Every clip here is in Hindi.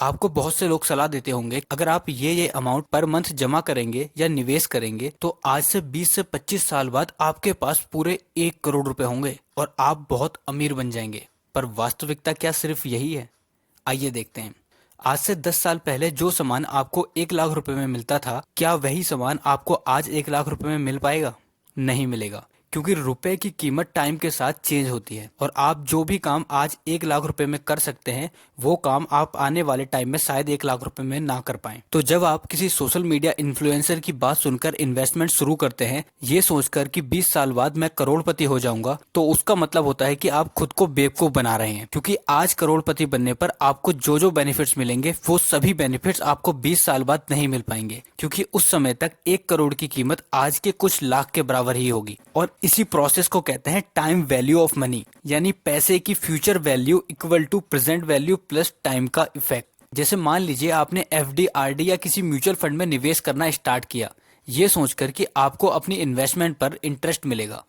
आपको बहुत से लोग सलाह देते होंगे अगर आप ये अमाउंट पर मंथ जमा करेंगे या निवेश करेंगे तो आज से 20 से 25 साल बाद आपके पास पूरे 1 करोड़ रुपए होंगे और आप बहुत अमीर बन जाएंगे। पर वास्तविकता क्या सिर्फ यही है? आइए देखते हैं। आज से 10 साल पहले जो सामान आपको 1 लाख रुपए में मिलता था, क्या वही सामान आपको आज 1 लाख रुपए में मिल पाएगा? नहीं मिलेगा, क्योंकि रुपए की कीमत टाइम के साथ चेंज होती है और आप जो भी काम आज 1 लाख रुपए में कर सकते हैं वो काम आप आने वाले टाइम में शायद 1 लाख रुपए में ना कर पाएं। तो जब आप किसी सोशल मीडिया इन्फ्लुएंसर की बात सुनकर इन्वेस्टमेंट शुरू करते हैं ये सोचकर कि 20 साल बाद मैं करोड़पति हो जाऊंगा, तो उसका मतलब होता है कि आप खुद को बेवकूफ बना रहे हैं, क्योंकि आज करोड़पति बनने पर आपको जो जो बेनिफिट्स मिलेंगे वो सभी बेनिफिट्स आपको 20 साल बाद नहीं मिल पाएंगे, क्योंकि उस समय तक 1 करोड़ की कीमत आज के कुछ लाख के बराबर ही होगी। और इसी प्रोसेस को कहते हैं टाइम वैल्यू ऑफ मनी, यानी पैसे की future value equal to present value plus time का इफेक्ट। जैसे मान लीजिए आपने एफडी, आरडी या किसी म्यूचुअल फंड में निवेश करना स्टार्ट किया ये सोचकर कि आपको अपनी इन्वेस्टमेंट पर इंटरेस्ट मिलेगा,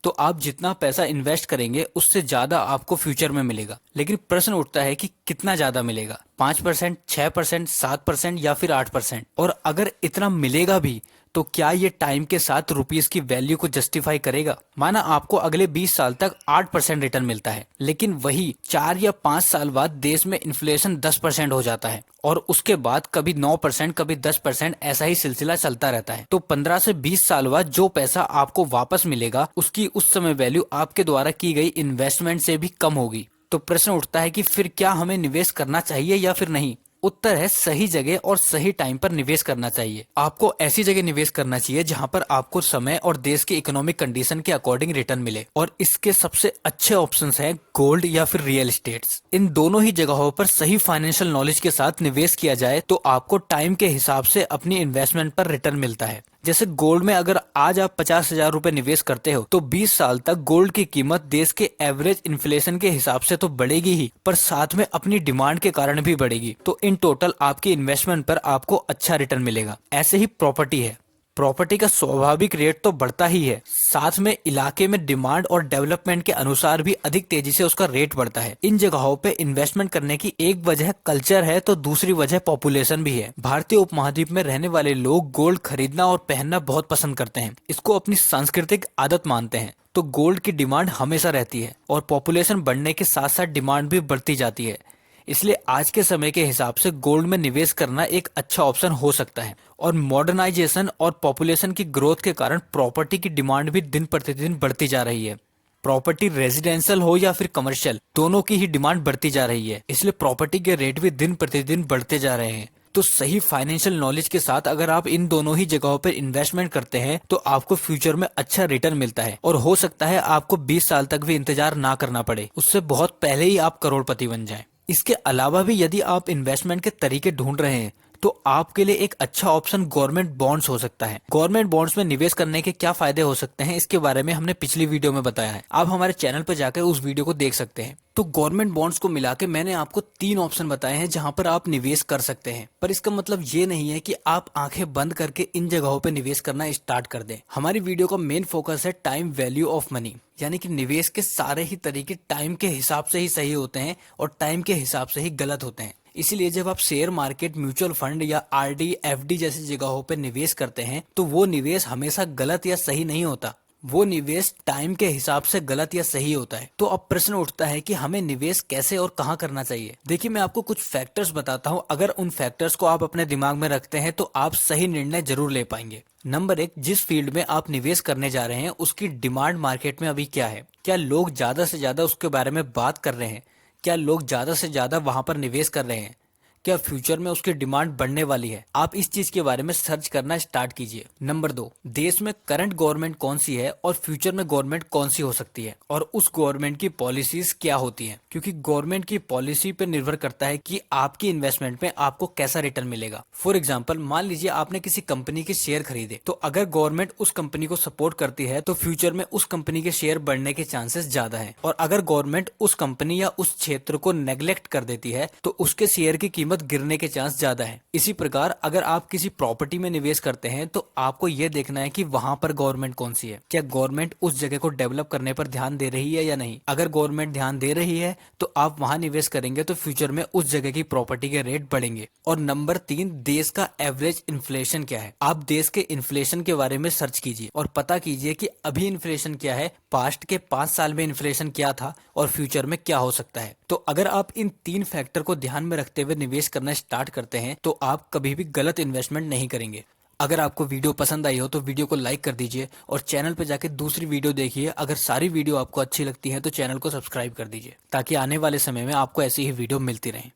तो आप जितना पैसा इन्वेस्ट करेंगे उससे ज्यादा आपको फ्यूचर में मिलेगा। लेकिन प्रश्न उठता है कि कितना ज्यादा मिलेगा? 5%, 6%, 7% या फिर 8%? और अगर इतना मिलेगा भी तो क्या ये टाइम के साथ रुपीस की वैल्यू को जस्टिफाई करेगा? माना आपको अगले 20 साल तक 8% रिटर्न मिलता है, लेकिन वही 4 या 5 साल बाद देश में इन्फ्लेशन 10% हो जाता है और उसके बाद कभी 9%, कभी 10%, ऐसा ही सिलसिला चलता रहता है। तो 15 से 20 साल बाद जो पैसा आपको वापस मिलेगा उसकी उस समय वैल्यू आपके द्वारा की गई इन्वेस्टमेंट से भी कम होगी। तो प्रश्न उठता है कि फिर क्या हमें निवेश करना चाहिए या फिर नहीं? उत्तर है सही जगह और सही टाइम पर निवेश करना चाहिए। आपको ऐसी जगह निवेश करना चाहिए जहां पर आपको समय और देश के इकोनॉमिक कंडीशन के अकॉर्डिंग रिटर्न मिले, और इसके सबसे अच्छे ऑप्शंस हैं गोल्ड या फिर रियल एस्टेट्स। इन दोनों ही जगहों पर सही फाइनेंशियल नॉलेज के साथ निवेश किया जाए तो आपको टाइम के हिसाब से अपनी इन्वेस्टमेंट पर रिटर्न मिलता है। जैसे गोल्ड में अगर आज आप 50,000 रुपए निवेश करते हो तो 20 साल तक गोल्ड की कीमत देश के एवरेज इन्फ्लेशन के हिसाब से तो बढ़ेगी ही, पर साथ में अपनी डिमांड के कारण भी बढ़ेगी। तो इन टोटल आपकी इन्वेस्टमेंट पर आपको अच्छा रिटर्न मिलेगा। ऐसे ही प्रॉपर्टी है, प्रॉपर्टी का स्वाभाविक रेट तो बढ़ता ही है, साथ में इलाके में डिमांड और डेवलपमेंट के अनुसार भी अधिक तेजी से उसका रेट बढ़ता है। इन जगहों पे इन्वेस्टमेंट करने की एक वजह कल्चर है तो दूसरी वजह पॉपुलेशन भी है। भारतीय उपमहाद्वीप में रहने वाले लोग गोल्ड खरीदना और पहनना बहुत पसंद करते हैं, इसको अपनी सांस्कृतिक आदत मानते हैं। तो गोल्ड की डिमांड हमेशा रहती है और पॉपुलेशन बढ़ने के साथ साथ डिमांड भी बढ़ती जाती है। इसलिए आज के समय के हिसाब से गोल्ड में निवेश करना एक अच्छा ऑप्शन हो सकता है। और मॉडर्नाइजेशन और पॉपुलेशन की ग्रोथ के कारण प्रॉपर्टी की डिमांड भी दिन प्रतिदिन बढ़ती जा रही है। प्रॉपर्टी रेजिडेंशियल हो या फिर कमर्शियल, दोनों की ही डिमांड बढ़ती जा रही है, इसलिए प्रॉपर्टी के रेट भी दिन प्रतिदिन बढ़ते जा रहे हैं। तो सही फाइनेंशियल नॉलेज के साथ अगर आप इन दोनों ही जगहों पर इन्वेस्टमेंट करते हैं तो आपको फ्यूचर में अच्छा रिटर्न मिलता है और हो सकता है आपको 20 साल तक भी इंतजार ना करना पड़े, उससे बहुत पहले ही आप करोड़पति बन जाएं। इसके अलावा भी यदि आप इन्वेस्टमेंट के तरीके ढूंढ रहे हैं तो आपके लिए एक अच्छा ऑप्शन गवर्नमेंट बॉन्ड्स हो सकता है। गवर्नमेंट बॉन्ड्स में निवेश करने के क्या फायदे हो सकते हैं इसके बारे में हमने पिछली वीडियो में बताया है, आप हमारे चैनल पर जाकर उस वीडियो को देख सकते हैं। तो गवर्नमेंट बॉन्ड्स को मिला के मैंने आपको 3 ऑप्शन बताए हैं जहां पर आप निवेश कर सकते हैं, पर इसका मतलब ये नहीं है कि आप आंखें बंद करके इन जगहों पे निवेश करना स्टार्ट कर दें। हमारी वीडियो का मेन फोकस है टाइम वैल्यू ऑफ मनी, यानी कि निवेश के सारे ही तरीके टाइम के हिसाब से ही सही होते हैं और टाइम के हिसाब से ही गलत होते हैं। इसीलिए जब आप शेयर मार्केट, म्यूचुअल फंड या आरडी, एफडी जैसी जगहों पर निवेश करते हैं तो वो निवेश हमेशा गलत या सही नहीं होता, वो निवेश टाइम के हिसाब से गलत या सही होता है। तो अब प्रश्न उठता है कि हमें निवेश कैसे और कहां करना चाहिए। देखिए मैं आपको कुछ फैक्टर्स बताता हूं, अगर उन फैक्टर्स को आप अपने दिमाग में रखते हैं तो आप सही निर्णय जरूर ले पाएंगे। नंबर 1, जिस फील्ड में आप निवेश करने जा रहे हैं उसकी डिमांड मार्केट में अभी क्या है, क्या लोग ज्यादा से ज्यादा उसके बारे में बात कर रहे हैं, क्या लोग ज्यादा से ज्यादा वहां पर निवेश कर रहे हैं, क्या फ्यूचर में उसकी डिमांड बढ़ने वाली है। आप इस चीज के बारे में सर्च करना स्टार्ट कीजिए। नंबर 2, देश में करंट गवर्नमेंट कौन सी है और फ्यूचर में गवर्नमेंट कौन सी हो सकती है और उस गवर्नमेंट की पॉलिसीज क्या होती हैं, क्योंकि गवर्नमेंट की पॉलिसी पे निर्भर करता है कि आपकी इन्वेस्टमेंट में आपको कैसा रिटर्न मिलेगा। फॉर एग्जाम्पल, मान लीजिए आपने किसी कंपनी के शेयर खरीदे, तो अगर गवर्नमेंट उस कंपनी को सपोर्ट करती है तो फ्यूचर में उस कंपनी के शेयर बढ़ने के चांसेस ज्यादा है, और अगर गवर्नमेंट उस कंपनी या उस क्षेत्र को नेग्लेक्ट कर देती है तो उसके शेयर की कीमत कीमत गिरने के चांस ज्यादा है। इसी प्रकार अगर आप किसी प्रॉपर्टी में निवेश करते हैं तो आपको यह देखना है कि वहां पर गवर्नमेंट कौन सी है, क्या गवर्नमेंट उस जगह को डेवलप करने पर ध्यान दे रही है या नहीं। अगर गवर्नमेंट ध्यान दे रही है तो आप वहां निवेश करेंगे तो फ्यूचर में उस जगह की प्रॉपर्टी के रेट बढ़ेंगे। और नंबर 3, देश का एवरेज इन्फ्लेशन क्या है। आप देश के इन्फ्लेशन के बारे में सर्च कीजिए और पता कीजिए कि अभी इन्फ्लेशन क्या है, पास्ट के 5 साल में इन्फ्लेशन क्या था और फ्यूचर में क्या हो सकता है। तो अगर आप इन 3 फैक्टर को ध्यान में रखते हुए निवेश करना स्टार्ट करते हैं तो आप कभी भी गलत इन्वेस्टमेंट नहीं करेंगे। अगर आपको वीडियो पसंद आई हो तो वीडियो को लाइक कर दीजिए और चैनल पर जाके दूसरी वीडियो देखिए। अगर सारी वीडियो आपको अच्छी लगती है तो चैनल को सब्सक्राइब कर दीजिए ताकि आने वाले समय में आपको ऐसी ही वीडियो मिलती रहे।